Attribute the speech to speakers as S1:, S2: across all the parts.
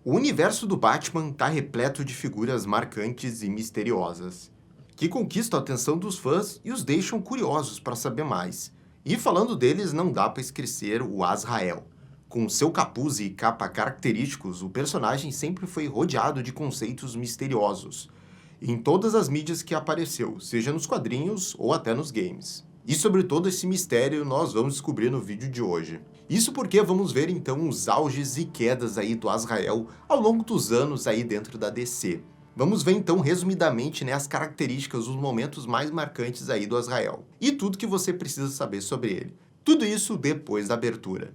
S1: O universo do Batman está repleto de figuras marcantes e misteriosas, que conquistam a atenção dos fãs e os deixam curiosos para saber mais. E falando deles, não dá para esquecer o Azrael. Com seu capuz e capa característicos, o personagem sempre foi rodeado de conceitos misteriosos, em todas as mídias que apareceu, seja nos quadrinhos ou até nos games. E sobre todo esse mistério nós vamos descobrir no vídeo de hoje. Isso porque vamos ver então os auges e quedas aí do Azrael ao longo dos anos aí dentro da DC. Vamos ver então resumidamente, né, as características, os momentos mais marcantes aí do Azrael. E tudo que você precisa saber sobre ele. Tudo isso depois da abertura.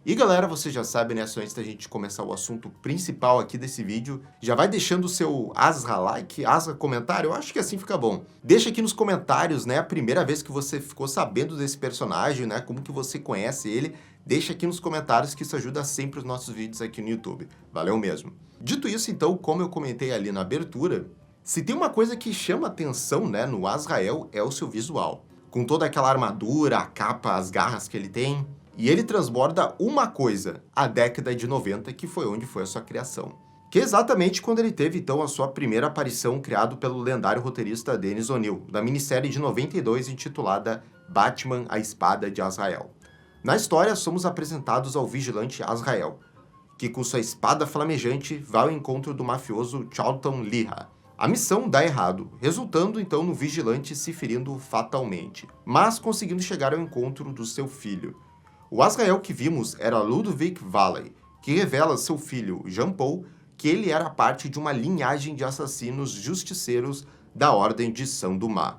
S1: E galera, você já sabe, né, só antes da gente começar o assunto principal aqui desse vídeo, já vai deixando o seu Azra like, Azra comentário, eu acho que assim fica bom. Deixa aqui nos comentários, né, a primeira vez que você ficou sabendo desse personagem, né, como que você conhece ele, deixa aqui nos comentários que isso ajuda sempre os nossos vídeos aqui no YouTube. Valeu mesmo. Dito isso, então, como eu comentei ali na abertura, se tem uma coisa que chama atenção, né, no Azrael é o seu visual. Com toda aquela armadura, a capa, as garras que ele tem. E ele transborda uma coisa, a década de 90, que foi onde foi a sua criação. Que é exatamente quando ele teve, então, a sua primeira aparição criado pelo lendário roteirista Dennis O'Neil, da minissérie de 92 intitulada Batman, a Espada de Azrael. Na história, somos apresentados ao vigilante Azrael, que com sua espada flamejante vai ao encontro do mafioso Charlton Leha. A missão dá errado, resultando então no vigilante se ferindo fatalmente, mas conseguindo chegar ao encontro do seu filho. O Azrael que vimos era Ludovic Valley, que revela a seu filho, Jean Paul, que ele era parte de uma linhagem de assassinos justiceiros da Ordem de Saint-Dumas,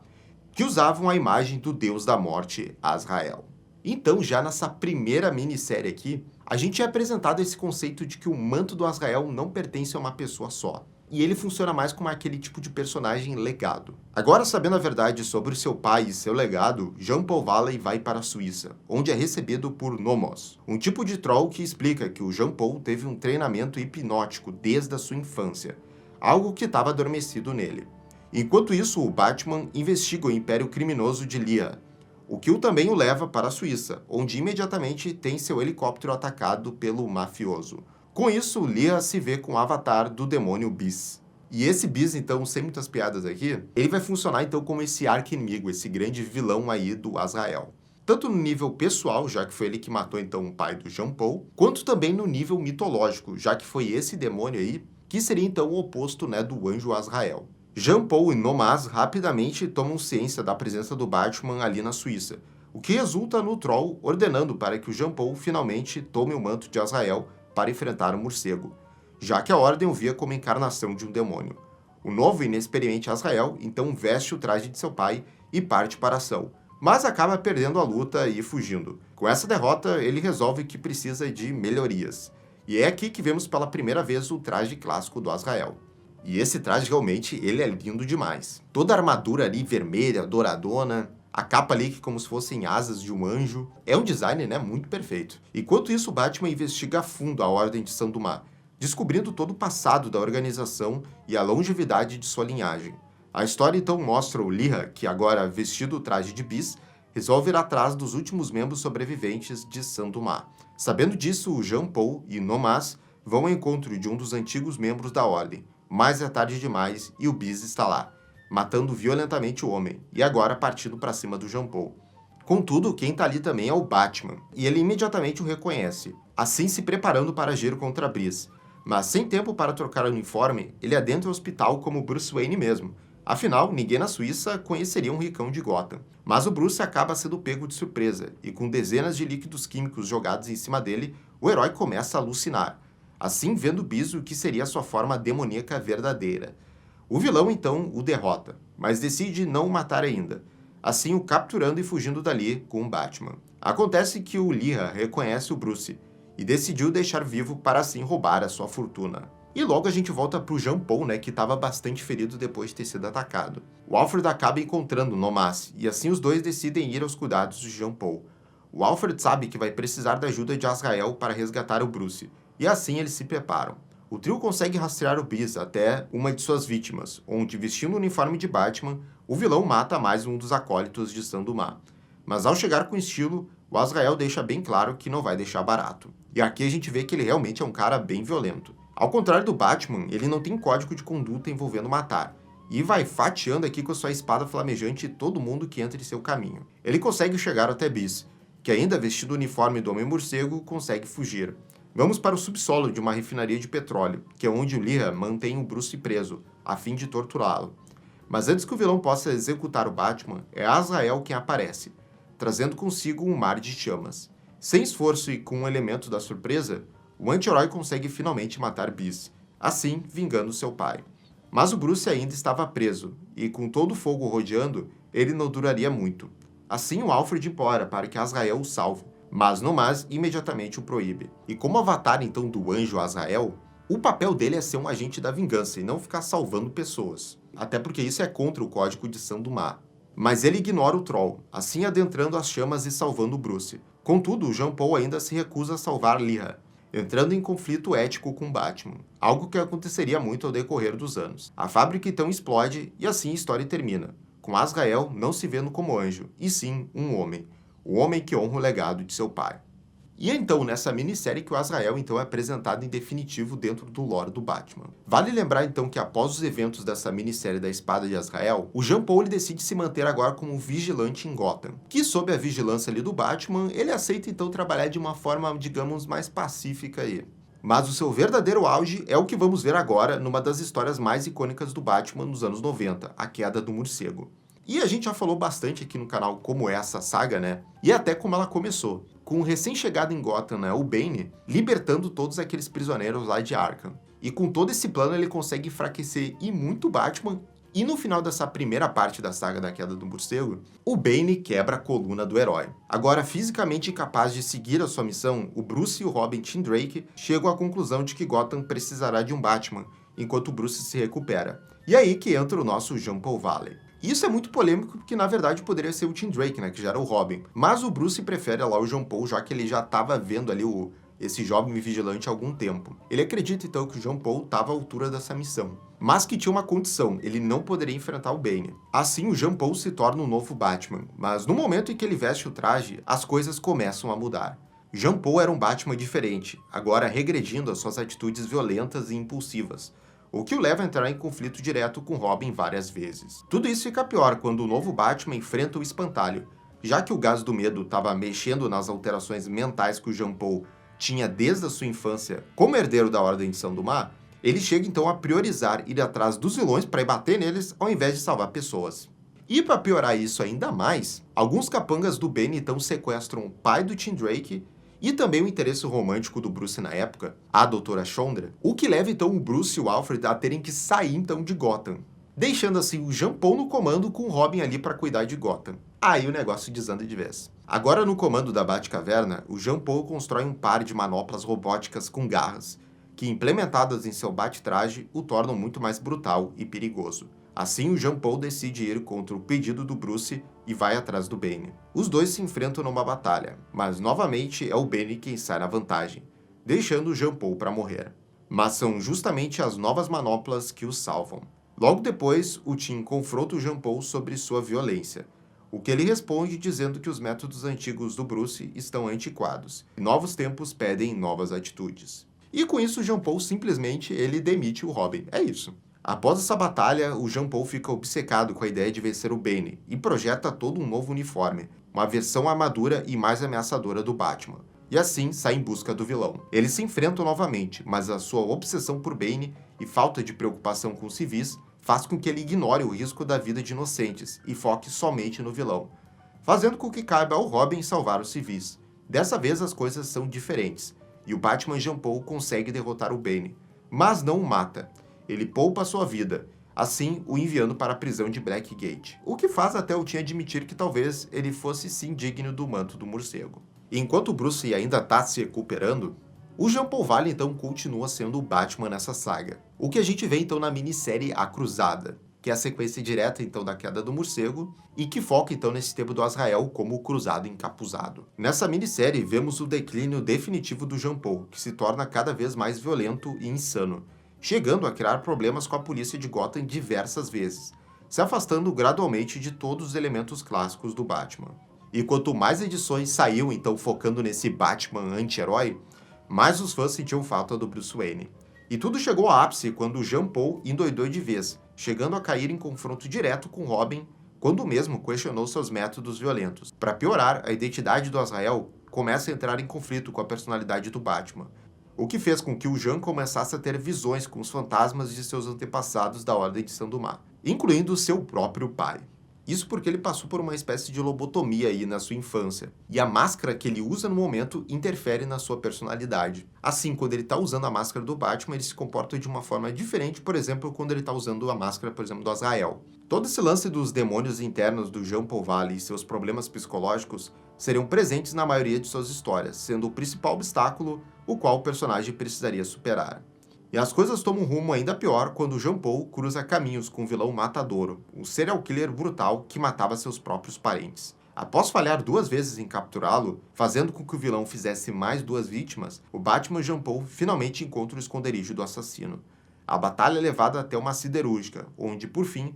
S1: que usavam a imagem do deus da morte, Azrael. Então, já nessa primeira minissérie aqui, a gente é apresentado esse conceito de que o manto do Azrael não pertence a uma pessoa só. E ele funciona mais como aquele tipo de personagem legado. Agora, sabendo a verdade sobre seu pai e seu legado, Jean Paul Valley vai para a Suíça, onde é recebido por Nomos, um tipo de troll que explica que o Jean Paul teve um treinamento hipnótico desde a sua infância, algo que estava adormecido nele. Enquanto isso, o Batman investiga o império criminoso de Leha, o que também o leva para a Suíça, onde imediatamente tem seu helicóptero atacado pelo mafioso. Com isso, Leha se vê com o avatar do demônio Bis. E esse Bis, então, sem muitas piadas aqui, ele vai funcionar então como esse arqui-inimigo, esse grande vilão aí do Azrael. Tanto no nível pessoal, já que foi ele que matou então o pai do Jean Paul, quanto também no nível mitológico, já que foi esse demônio aí que seria então o oposto, né, do anjo Azrael. Jean Paul e Nomaz rapidamente tomam ciência da presença do Batman ali na Suíça, o que resulta no Troll ordenando para que o Jean Paul finalmente tome o manto de Azrael para enfrentar o morcego, já que a Ordem o via como encarnação de um demônio. O novo e inexperiente Azrael então veste o traje de seu pai e parte para a ação, mas acaba perdendo a luta e fugindo. Com essa derrota, ele resolve que precisa de melhorias. E é aqui que vemos pela primeira vez o traje clássico do Azrael. E esse traje realmente ele é lindo demais. Toda a armadura ali vermelha, douradona, a capa ali que como se fossem asas de um anjo. É um design, né, muito perfeito. Enquanto isso, o Batman investiga a fundo a Ordem de Saint-Dumas, descobrindo todo o passado da organização e a longevidade de sua linhagem. A história então mostra o Leha, que agora vestido o traje de Bis, resolve ir atrás dos últimos membros sobreviventes de Saint-Dumas. Sabendo disso, o Jean Paul e Nomaz vão ao encontro de um dos antigos membros da Ordem, mas é tarde demais e o Bis está lá, matando violentamente o homem, e agora partindo para cima do Jean Paul. Contudo, quem tá ali também é o Batman, e ele imediatamente o reconhece, assim se preparando para agir contra Bis. Mas sem tempo para trocar o uniforme, ele adentra o hospital como Bruce Wayne mesmo. Afinal, ninguém na Suíça conheceria um ricão de Gotham. Mas o Bruce acaba sendo pego de surpresa, e com dezenas de líquidos químicos jogados em cima dele, o herói começa a alucinar, assim vendo Bis o que seria sua forma demoníaca verdadeira. O vilão, então, o derrota, mas decide não o matar ainda, assim o capturando e fugindo dali com o Batman. Acontece que o Leha reconhece o Bruce e decidiu deixar vivo para assim roubar a sua fortuna. E logo a gente volta pro Jean Paul, né, que estava bastante ferido depois de ter sido atacado. O Alfred acaba encontrando Nomaz, e assim os dois decidem ir aos cuidados de Jean Paul. O Alfred sabe que vai precisar da ajuda de Azrael para resgatar o Bruce, e assim eles se preparam. O trio consegue rastrear o Bis até uma de suas vítimas, onde, vestindo o uniforme de Batman, o vilão mata mais um dos acólitos de Sandu-Ma. Mas ao chegar com estilo, o Azrael deixa bem claro que não vai deixar barato. E aqui a gente vê que ele realmente é um cara bem violento. Ao contrário do Batman, ele não tem código de conduta envolvendo matar, e vai fatiando aqui com sua espada flamejante todo mundo que entra em seu caminho. Ele consegue chegar até Bis, que ainda vestido o uniforme do Homem-Morcego, consegue fugir. Vamos para o subsolo de uma refinaria de petróleo, que é onde o Lyra mantém o Bruce preso, a fim de torturá-lo. Mas antes que o vilão possa executar o Batman, é Azrael quem aparece, trazendo consigo um mar de chamas. Sem esforço e com um elemento da surpresa, o anti-herói consegue finalmente matar Bis, assim vingando seu pai. Mas o Bruce ainda estava preso, e com todo o fogo rodeando, ele não duraria muito. Assim o Alfred implora para que Azrael o salve, mas Nomaz imediatamente o proíbe. E como avatar então do anjo Azrael, o papel dele é ser um agente da vingança e não ficar salvando pessoas. Até porque isso é contra o código de Sandu-Ma. Mas ele ignora o Troll, assim adentrando as chamas e salvando Bruce. Contudo, o Jean Paul ainda se recusa a salvar Lyra, entrando em conflito ético com Batman, algo que aconteceria muito ao decorrer dos anos. A fábrica então explode e assim a história termina, com Azrael não se vendo como anjo, e sim um homem, o homem que honra o legado de seu pai. E é então nessa minissérie que o Azrael então é apresentado em definitivo dentro do lore do Batman. Vale lembrar então que após os eventos dessa minissérie da Espada de Azrael, o Jean Paul decide se manter agora como vigilante em Gotham, que sob a vigilância ali do Batman, ele aceita então trabalhar de uma forma, digamos, mais pacífica aí. Mas o seu verdadeiro auge é o que vamos ver agora numa das histórias mais icônicas do Batman nos anos 90, a Queda do Morcego. E a gente já falou bastante aqui no canal como é essa saga, né? E até como ela começou, com o recém-chegado em Gotham, né, o Bane, libertando todos aqueles prisioneiros lá de Arkham. E com todo esse plano ele consegue enfraquecer e muito o Batman, e no final dessa primeira parte da saga da Queda do Morcego, o Bane quebra a coluna do herói. Agora, fisicamente incapaz de seguir a sua missão, o Bruce e o Robin Tim Drake chegam à conclusão de que Gotham precisará de um Batman, enquanto o Bruce se recupera. E aí que entra o nosso Jean Paul Valley. Isso é muito polêmico porque, na verdade, poderia ser o Tim Drake, né, que já era o Robin. Mas o Bruce prefere lá o Jean Paul, já que ele já estava vendo ali esse jovem vigilante há algum tempo. Ele acredita, então, que o Jean Paul estava à altura dessa missão, mas que tinha uma condição, ele não poderia enfrentar o Bane. Assim, o Jean Paul se torna o novo Batman, mas no momento em que ele veste o traje, as coisas começam a mudar. Jean Paul era um Batman diferente, agora regredindo às suas atitudes violentas e impulsivas, o que o leva a entrar em conflito direto com Robin várias vezes. Tudo isso fica pior quando o novo Batman enfrenta o Espantalho, já que o gás do medo estava mexendo nas alterações mentais que o Jean Paul tinha desde a sua infância como herdeiro da Ordem de Sandu-Ma, ele chega então a priorizar ir atrás dos vilões para ir bater neles ao invés de salvar pessoas. E para piorar isso ainda mais, alguns capangas do Bane então sequestram o pai do Tim Drake e também o interesse romântico do Bruce na época, a Doutora Chandra, o que leva então o Bruce e o Alfred a terem que sair então de Gotham, deixando assim o Jean Paul no comando com o Robin ali para cuidar de Gotham. Aí o negócio desanda de vez. Agora no comando da Batcaverna, o Jean Paul constrói um par de manoplas robóticas com garras, que implementadas em seu Bat-traje o tornam muito mais brutal e perigoso. Assim, o Jean Paul decide ir contra o pedido do Bruce e vai atrás do Bane. Os dois se enfrentam numa batalha, mas novamente é o Bane quem sai na vantagem, deixando o Jean Paul para morrer. Mas são justamente as novas manoplas que os salvam. Logo depois, o Tim confronta o Jean Paul sobre sua violência, o que ele responde dizendo que os métodos antigos do Bruce estão antiquados, e novos tempos pedem novas atitudes. E com isso, o Jean Paul simplesmente ele demite o Robin. É isso. Após essa batalha, o Jean Paul fica obcecado com a ideia de vencer o Bane e projeta todo um novo uniforme, uma versão armadura e mais ameaçadora do Batman. E assim sai em busca do vilão. Eles se enfrentam novamente, mas a sua obsessão por Bane e falta de preocupação com civis faz com que ele ignore o risco da vida de inocentes e foque somente no vilão, fazendo com que caiba ao Robin salvar os civis. Dessa vez as coisas são diferentes, e o Batman Jean Paul consegue derrotar o Bane, mas não o mata. Ele poupa sua vida, assim o enviando para a prisão de Blackgate, o que faz até o Tim admitir que talvez ele fosse sim digno do manto do morcego. Enquanto o Bruce ainda está se recuperando, o Jean Paul Valley então continua sendo o Batman nessa saga, o que a gente vê então na minissérie A Cruzada. que é a sequência direta então da queda do morcego, e que foca então nesse tempo do Azrael como o cruzado encapuzado. Nessa minissérie, vemos o declínio definitivo do Jean Paul, que se torna cada vez mais violento e insano, chegando a criar problemas com a polícia de Gotham diversas vezes, se afastando gradualmente de todos os elementos clássicos do Batman. E quanto mais edições saíam então focando nesse Batman anti-herói, mais os fãs sentiam falta do Bruce Wayne. E tudo chegou ao ápice quando o Jean Paul endoidou de vez, chegando a cair em confronto direto com Robin, quando o mesmo questionou seus métodos violentos. Para piorar, a identidade do Azrael começa a entrar em conflito com a personalidade do Batman, o que fez com que o Jean começasse a ter visões com os fantasmas de seus antepassados da Ordem de Saint-Dumas, incluindo seu próprio pai. Isso porque ele passou por uma espécie de lobotomia aí na sua infância, e a máscara que ele usa no momento interfere na sua personalidade. Assim, quando ele está usando a máscara do Batman, ele se comporta de uma forma diferente, por exemplo, quando ele está usando a máscara, por exemplo, do Azrael. Todo esse lance dos demônios internos do Jean Paul Valley e seus problemas psicológicos seriam presentes na maioria de suas histórias, sendo o principal obstáculo o qual o personagem precisaria superar. E as coisas tomam um rumo ainda pior quando Jean Paul cruza caminhos com o vilão Matadouro, um serial killer brutal que matava seus próprios parentes. Após falhar 2 vezes em capturá-lo, fazendo com que o vilão fizesse mais 2 vítimas, o Batman Jean Paul finalmente encontra o esconderijo do assassino. A batalha é levada até uma siderúrgica, onde, por fim,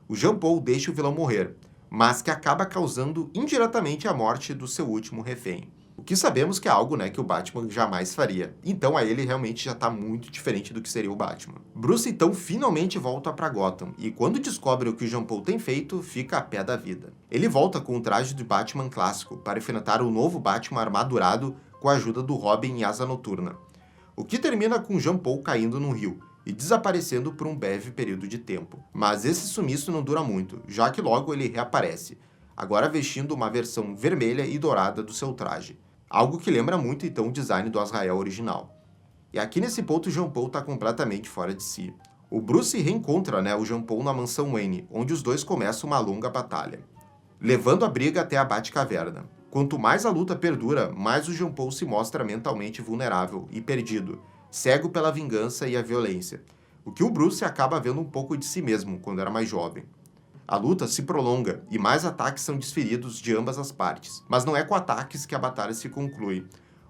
S1: o Jean Paul deixa o vilão morrer, mas que acaba causando indiretamente a morte do seu último refém. O que sabemos que é algo, que o Batman jamais faria. Então aí ele realmente já está muito diferente do que seria o Batman. Bruce então finalmente volta para Gotham, e quando descobre o que o Jean Paul tem feito, fica a pé da vida. Ele volta com o traje de Batman clássico para enfrentar o novo Batman armadurado com a ajuda do Robin e Asa Noturna. O que termina com Jean Paul caindo no rio e desaparecendo por um breve período de tempo. Mas esse sumiço não dura muito, já que logo ele reaparece, agora vestindo uma versão vermelha e dourada do seu traje. Algo que lembra muito então o design do Azrael original. E aqui nesse ponto o Jean Paul está completamente fora de si. O Bruce reencontra o Jean Paul na mansão Wayne, onde os dois começam uma longa batalha, levando a briga até a Batcaverna. Quanto mais a luta perdura, mais o Jean Paul se mostra mentalmente vulnerável e perdido, cego pela vingança e a violência, o que o Bruce acaba vendo um pouco de si mesmo quando era mais jovem. A luta se prolonga e mais ataques são desferidos de ambas as partes, mas não é com ataques que a batalha se conclui.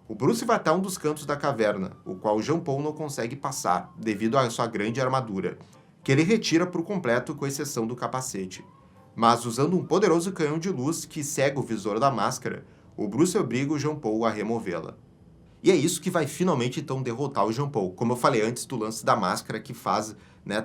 S1: O Bruce vai até um dos cantos da caverna, o qual Jean Paul não consegue passar, devido à sua grande armadura, que ele retira por completo com exceção do capacete. Mas usando um poderoso canhão de luz que cega o visor da máscara, o Bruce obriga o Jean Paul a removê-la. E é isso que vai finalmente então derrotar o Jean Paul, como eu falei antes do lance da máscara que faz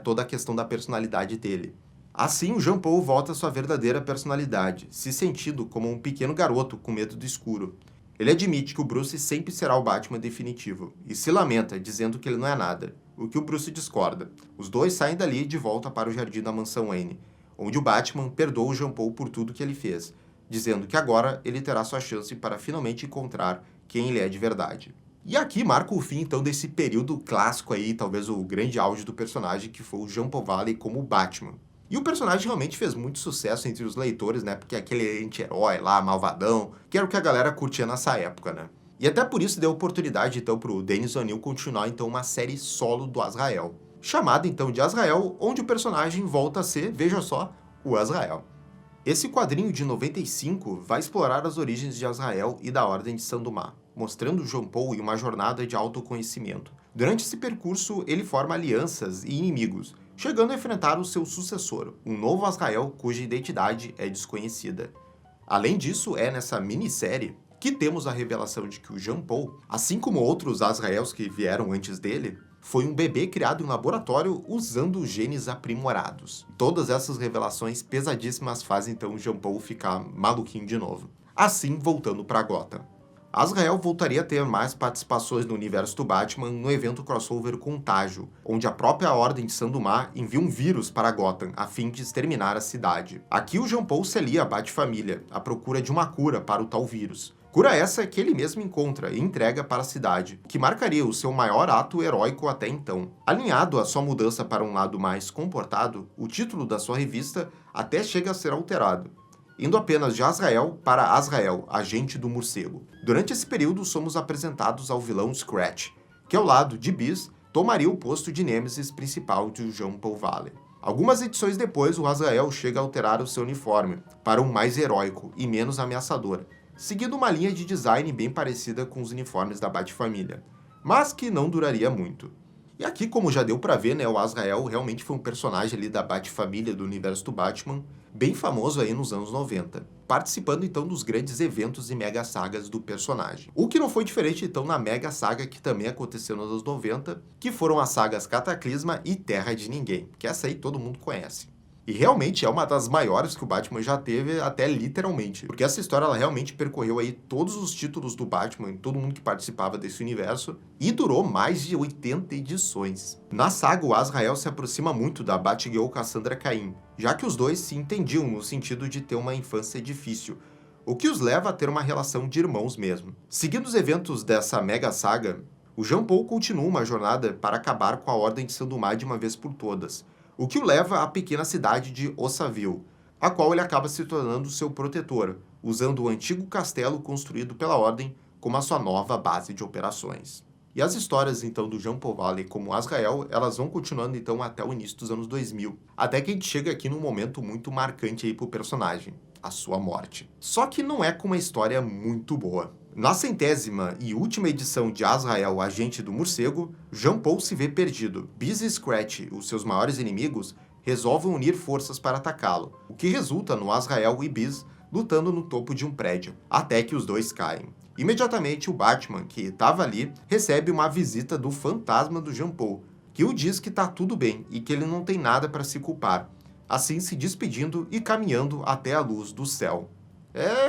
S1: toda a questão da personalidade dele. Assim, o Jean Paul volta à sua verdadeira personalidade, se sentindo como um pequeno garoto com medo do escuro. Ele admite que o Bruce sempre será o Batman definitivo, e se lamenta, dizendo que ele não é nada, o que o Bruce discorda. Os dois saem dali de volta para o jardim da mansão Wayne, onde o Batman perdoa o Jean Paul por tudo que ele fez, dizendo que agora ele terá sua chance para finalmente encontrar quem ele é de verdade. E aqui marca o fim, então, desse período clássico aí, talvez o grande auge do personagem, que foi o Jean Paul Valley como Batman. E o personagem realmente fez muito sucesso entre os leitores, porque é aquele anti-herói lá, malvadão, que era o que a galera curtia nessa época, E até por isso deu oportunidade, então, para o Dennis O'Neil continuar, então, uma série solo do Azrael, chamada, então, de Azrael, onde o personagem volta a ser, veja só, o Azrael. Esse quadrinho de 95 vai explorar as origens de Azrael e da Ordem de Saint-Dumas, mostrando Jean Paul em uma jornada de autoconhecimento. Durante esse percurso, ele forma alianças e inimigos, chegando a enfrentar o seu sucessor, um novo Azrael cuja identidade é desconhecida. Além disso, é nessa minissérie que temos a revelação de que o Jean Paul, assim como outros Azraels que vieram antes dele, foi um bebê criado em laboratório usando genes aprimorados. Todas essas revelações pesadíssimas fazem então o Jean Paul ficar maluquinho de novo. Assim, voltando para Gotham. Azrael voltaria a ter mais participações no universo do Batman no evento crossover Contágio, onde a própria Ordem de Saint-Dumas envia um vírus para Gotham a fim de exterminar a cidade. Aqui o Jean Paul se alia à Bat-família, à procura de uma cura para o tal vírus. Cura essa que ele mesmo encontra e entrega para a cidade, que marcaria o seu maior ato heróico até então. Alinhado à sua mudança para um lado mais comportado, o título da sua revista até chega a ser alterado, indo apenas de Azrael para Azrael, agente do morcego. Durante esse período, somos apresentados ao vilão Scratch, que ao lado de Beast, tomaria o posto de Nêmesis principal de Jean Paul Valley. Algumas edições depois, o Azrael chega a alterar o seu uniforme para um mais heróico e menos ameaçador, seguindo uma linha de design bem parecida com os uniformes da Bat-família, mas que não duraria muito. E aqui, como já deu pra ver, né, o Azrael realmente foi um personagem ali da Bat-família do universo do Batman, bem famoso aí nos anos 90, participando então dos grandes eventos e mega sagas do personagem. O que não foi diferente então na mega saga que também aconteceu nos anos 90, que foram as sagas Cataclisma e Terra de Ninguém, que essa aí todo mundo conhece. E realmente é uma das maiores que o Batman já teve, até literalmente. Porque essa história, ela realmente percorreu aí todos os títulos do Batman, todo mundo que participava desse universo, e durou mais de 80 edições. Na saga, o Azrael se aproxima muito da Batgirl Cassandra Cain, já que os dois se entendiam no sentido de ter uma infância difícil, o que os leva a ter uma relação de irmãos mesmo. Seguindo os eventos dessa mega saga, o Jean Paul continua uma jornada para acabar com a Ordem de Sandumar de uma vez por todas, o que o leva à pequena cidade de Ossaville, a qual ele acaba se tornando seu protetor, usando o antigo castelo construído pela Ordem como a sua nova base de operações. E as histórias, então, do Jean Paul Valley como Azrael, elas vão continuando, então, até o início dos anos 2000, até que a gente chega aqui num momento muito marcante aí pro personagem, a sua morte. Só que não é com uma história muito boa. Na 100ª e última edição de Azrael, Agente do Morcego, Jean Paul se vê perdido. Biz e Scratch, os seus maiores inimigos, resolvem unir forças para atacá-lo, o que resulta no Azrael e Biz lutando no topo de um prédio, até que os dois caem. Imediatamente, o Batman, que estava ali, recebe uma visita do fantasma do Jean Paul, que o diz que tá tudo bem e que ele não tem nada para se culpar, assim se despedindo e caminhando até a luz do céu.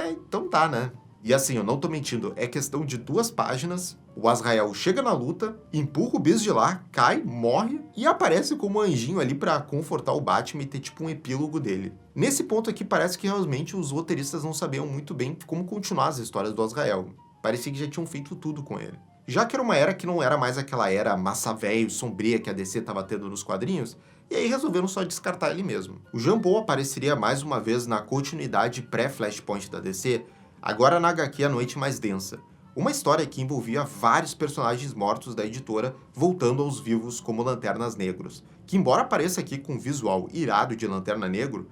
S1: Então tá, né? E assim, eu não tô mentindo, é questão de 2 páginas, o Azrael chega na luta, empurra o Biz de lá, cai, morre e aparece como um anjinho ali pra confortar o Batman e ter tipo um epílogo dele. Nesse ponto aqui parece que realmente os roteiristas não sabiam muito bem como continuar as histórias do Azrael. Parecia que já tinham feito tudo com ele. Já que era uma era que não era mais aquela era massa velho, sombria que a DC tava tendo nos quadrinhos, e aí resolveram só descartar ele mesmo. O Jean Paul apareceria mais uma vez na continuidade pré-Flashpoint da DC, agora na HQ A Noite Mais Densa, uma história que envolvia vários personagens mortos da editora voltando aos vivos como Lanternas Negros, que embora apareça aqui com um visual irado de Lanterna Negro,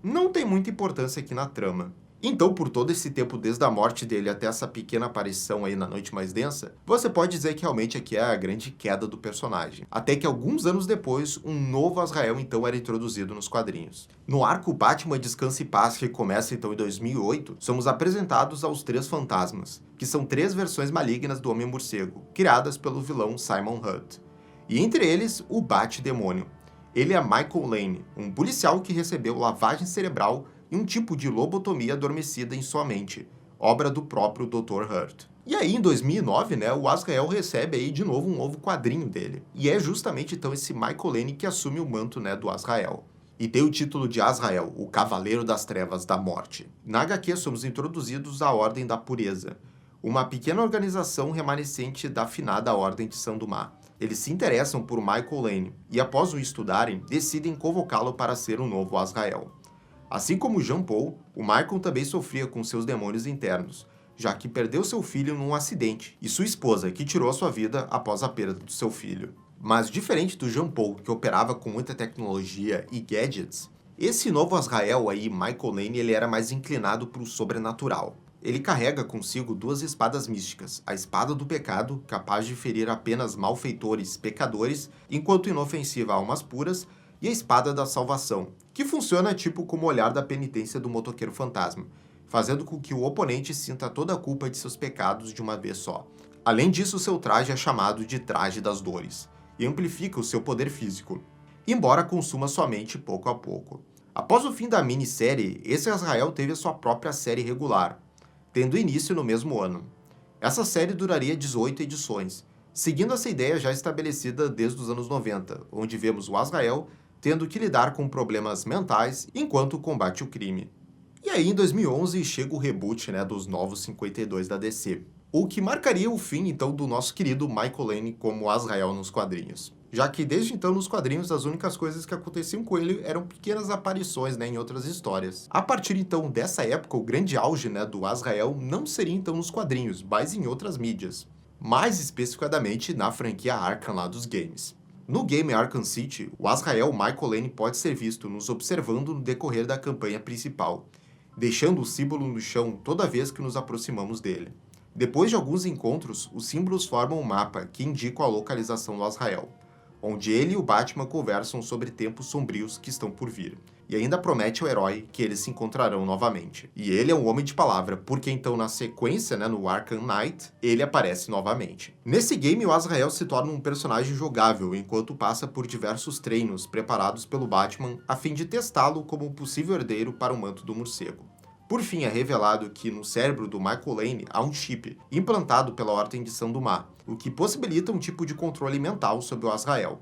S1: não tem muita importância aqui na trama. Então, por todo esse tempo desde a morte dele até essa pequena aparição aí na Noite Mais Densa, você pode dizer que realmente aqui é a grande queda do personagem. Até que alguns anos depois, um novo Azrael então era introduzido nos quadrinhos. No arco Batman Descanse em Paz, que começa então em 2008, somos apresentados aos 3 fantasmas, que são 3 versões malignas do Homem-Morcego, criadas pelo vilão Simon Hutt. E entre eles, o Bat-Demônio. Ele é Michael Lane, um policial que recebeu lavagem cerebral e um tipo de lobotomia adormecida em sua mente, obra do próprio Dr. Hurt. E aí, em 2009, né, o Azrael recebe aí de novo um novo quadrinho dele. E é justamente então esse Michael Lane que assume o manto, né, do Azrael. E tem o título de Azrael, o Cavaleiro das Trevas da Morte. Na HQ somos introduzidos à Ordem da Pureza, uma pequena organização remanescente da afinada Ordem de Sandumar. Eles se interessam por Michael Lane e, após o estudarem, decidem convocá-lo para ser o novo Azrael. Assim como Jean Paul, o Michael também sofria com seus demônios internos, já que perdeu seu filho num acidente, e sua esposa, que tirou a sua vida após a perda do seu filho. Mas diferente do Jean Paul, que operava com muita tecnologia e gadgets, esse novo Azrael aí, Michael Lane, ele era mais inclinado para o sobrenatural. Ele carrega consigo 2 espadas místicas, a Espada do Pecado, capaz de ferir apenas malfeitores, pecadores, enquanto inofensiva a almas puras, e a Espada da Salvação, que funciona tipo como o olhar da penitência do motoqueiro fantasma, fazendo com que o oponente sinta toda a culpa de seus pecados de uma vez só. Além disso, seu traje é chamado de Traje das Dores, e amplifica o seu poder físico, embora consuma sua mente pouco a pouco. Após o fim da minissérie, esse Azrael teve a sua própria série regular, tendo início no mesmo ano. Essa série duraria 18 edições, seguindo essa ideia já estabelecida desde os anos 90, onde vemos o Azrael tendo que lidar com problemas mentais enquanto combate o crime. E aí, em 2011, chega o reboot, né, dos Novos 52 da DC, o que marcaria o fim, então, do nosso querido Michael Lane como Azrael nos quadrinhos. Já que, desde então, nos quadrinhos, as únicas coisas que aconteciam com ele eram pequenas aparições, né, em outras histórias. A partir, então, dessa época, o grande auge, né, do Azrael não seria, então, nos quadrinhos, mas em outras mídias. Mais especificadamente na franquia Arkham lá dos games. No game Arkham City, o Azrael Michael Lane pode ser visto nos observando no decorrer da campanha principal, deixando o símbolo no chão toda vez que nos aproximamos dele. Depois de alguns encontros, os símbolos formam um mapa que indica a localização do Azrael, onde ele e o Batman conversam sobre tempos sombrios que estão por vir. E ainda promete ao herói que eles se encontrarão novamente. E ele é um homem de palavra, porque então na sequência, no Arkham Knight, ele aparece novamente. Nesse game, o Azrael se torna um personagem jogável, enquanto passa por diversos treinos preparados pelo Batman a fim de testá-lo como um possível herdeiro para o manto do morcego. Por fim, é revelado que no cérebro do Michael Lane há um chip, implantado pela Ordem de Sandumar, o que possibilita um tipo de controle mental sobre o Azrael.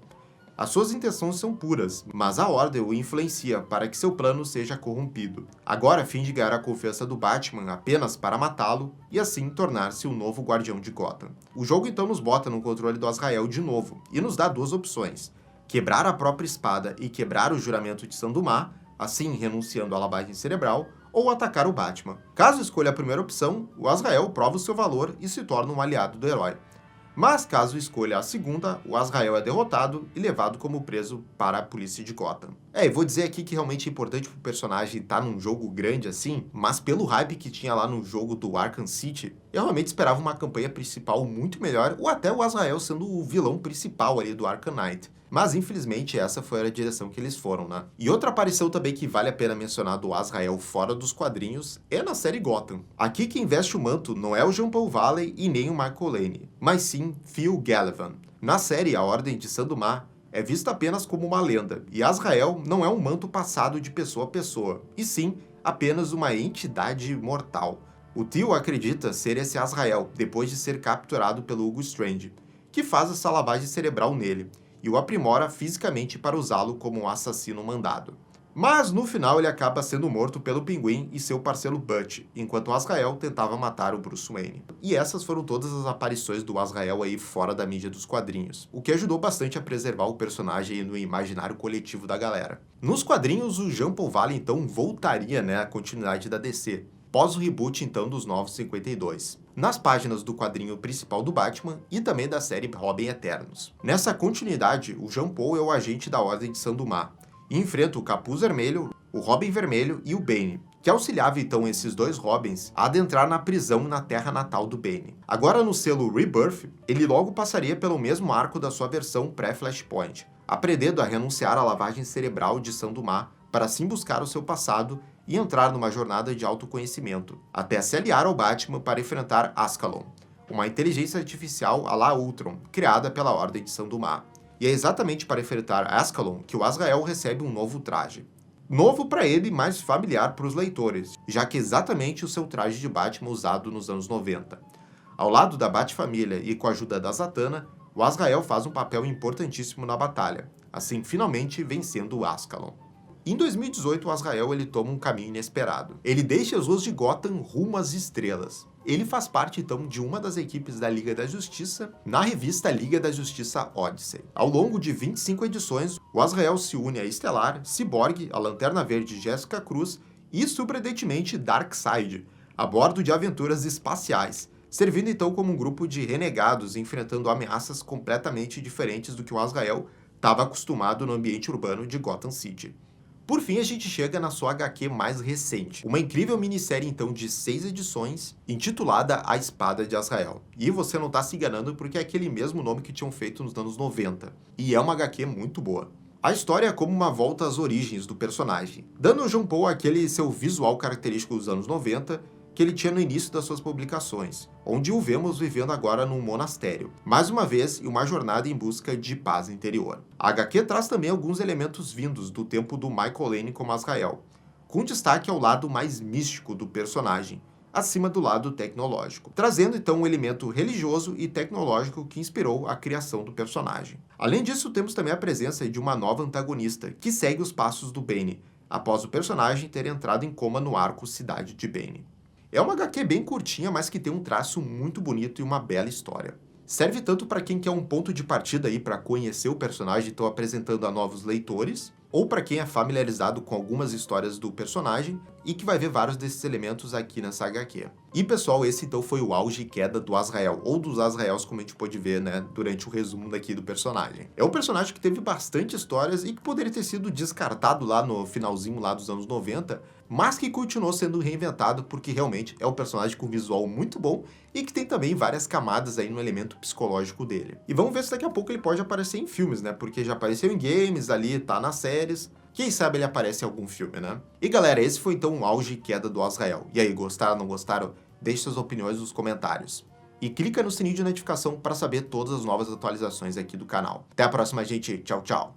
S1: As suas intenções são puras, mas a Ordem o influencia para que seu plano seja corrompido. Agora, a fim de ganhar a confiança do Batman apenas para matá-lo e assim tornar-se o novo guardião de Gotham. O jogo então nos bota no controle do Azrael de novo e nos dá duas opções: quebrar a própria espada e quebrar o juramento de Sandumar, assim renunciando à lavagem cerebral, ou atacar o Batman. Caso escolha a primeira opção, o Azrael prova o seu valor e se torna um aliado do herói. Mas caso escolha a segunda, o Azrael é derrotado e levado como preso para a polícia de Gotham. E vou dizer aqui que realmente é importante pro personagem estar num jogo grande assim, mas pelo hype que tinha lá no jogo do Arkham City, eu realmente esperava uma campanha principal muito melhor, ou até o Azrael sendo o vilão principal ali do Arkham Knight. Mas infelizmente essa foi a direção que eles foram, né? E outra aparição também que vale a pena mencionar do Azrael fora dos quadrinhos é na série Gotham. Aqui quem veste o manto não é o Jean Paul Valley e nem o Michael Lane, mas sim Phil Gallivan. Na série, a Ordem de Sandumar é vista apenas como uma lenda, e Azrael não é um manto passado de pessoa a pessoa, e sim apenas uma entidade mortal. O tio acredita ser esse Azrael, depois de ser capturado pelo Hugo Strange, que faz essa lavagem cerebral nele, e o aprimora fisicamente para usá-lo como um assassino mandado. Mas no final ele acaba sendo morto pelo Pinguim e seu parceiro Butch, enquanto o Azrael tentava matar o Bruce Wayne. E essas foram todas as aparições do Azrael aí fora da mídia dos quadrinhos, o que ajudou bastante a preservar o personagem no imaginário coletivo da galera. Nos quadrinhos, o Jean Paul Valley então voltaria à continuidade da DC, pós o reboot então dos Novos 52, nas páginas do quadrinho principal do Batman e também da série Robin Eternos. Nessa continuidade, o Jean Paul é o agente da Ordem de Sandumar e enfrenta o Capuz Vermelho, o Robin Vermelho e o Bane, que auxiliava então esses dois Robins a adentrar na prisão na terra natal do Bane. Agora no selo Rebirth, ele logo passaria pelo mesmo arco da sua versão pré-Flashpoint, aprendendo a renunciar à lavagem cerebral de Sandumar para assim buscar o seu passado e entrar numa jornada de autoconhecimento, até se aliar ao Batman para enfrentar Ascalon, uma inteligência artificial à la Ultron, criada pela Ordem de Sandumar. E é exatamente para enfrentar Ascalon que o Azrael recebe um novo traje. Novo para ele, mas familiar para os leitores, já que é exatamente o seu traje de Batman usado nos anos 90. Ao lado da Bat-família e com a ajuda da Zatanna, o Azrael faz um papel importantíssimo na batalha, assim finalmente vencendo o Ascalon. Em 2018, o Azrael ele toma um caminho inesperado. Ele deixa as ruas de Gotham rumo às estrelas. Ele faz parte, então, de uma das equipes da Liga da Justiça, na revista Liga da Justiça Odyssey. Ao longo de 25 edições, o Azrael se une a Estelar, Cyborg, a Lanterna Verde Jéssica Cruz e, surpreendentemente, Darkseid, a bordo de aventuras espaciais, servindo então como um grupo de renegados enfrentando ameaças completamente diferentes do que o Azrael estava acostumado no ambiente urbano de Gotham City. Por fim, a gente chega na sua HQ mais recente, uma incrível minissérie então de 6 edições, intitulada A Espada de Azrael. E você não tá se enganando porque é aquele mesmo nome que tinham feito nos anos 90. E é uma HQ muito boa. A história é como uma volta às origens do personagem, dando ao Jean Paul aquele seu visual característico dos anos 90, que ele tinha no início das suas publicações, onde o vemos vivendo agora num monastério, mais uma vez em uma jornada em busca de paz interior. A HQ traz também alguns elementos vindos do tempo do Michael Lane como Azrael, com destaque ao lado mais místico do personagem, acima do lado tecnológico, trazendo então um elemento religioso e tecnológico que inspirou a criação do personagem. Além disso, temos também a presença de uma nova antagonista, que segue os passos do Bane, após o personagem ter entrado em coma no arco Cidade de Bane. É uma HQ bem curtinha, mas que tem um traço muito bonito e uma bela história. Serve tanto para quem quer um ponto de partida aí para conhecer o personagem e estão apresentando a novos leitores, ou para quem é familiarizado com algumas histórias do personagem e que vai ver vários desses elementos aqui nessa HQ. E pessoal, esse então foi o auge e queda do Azrael, ou dos Azraels, como a gente pôde ver, né, durante o resumo daqui do personagem. É um personagem que teve bastante histórias e que poderia ter sido descartado lá no finalzinho lá dos anos 90, mas que continuou sendo reinventado porque realmente é um personagem com visual muito bom e que tem também várias camadas aí no elemento psicológico dele. E vamos ver se daqui a pouco ele pode aparecer em filmes, né, porque já apareceu em games ali, tá nas séries. Quem sabe ele aparece em algum filme, né? E galera, esse foi então o auge e queda do Azrael. E aí, gostaram, não gostaram? Deixe suas opiniões nos comentários. E clica no sininho de notificação para saber todas as novas atualizações aqui do canal. Até a próxima, gente. Tchau, tchau.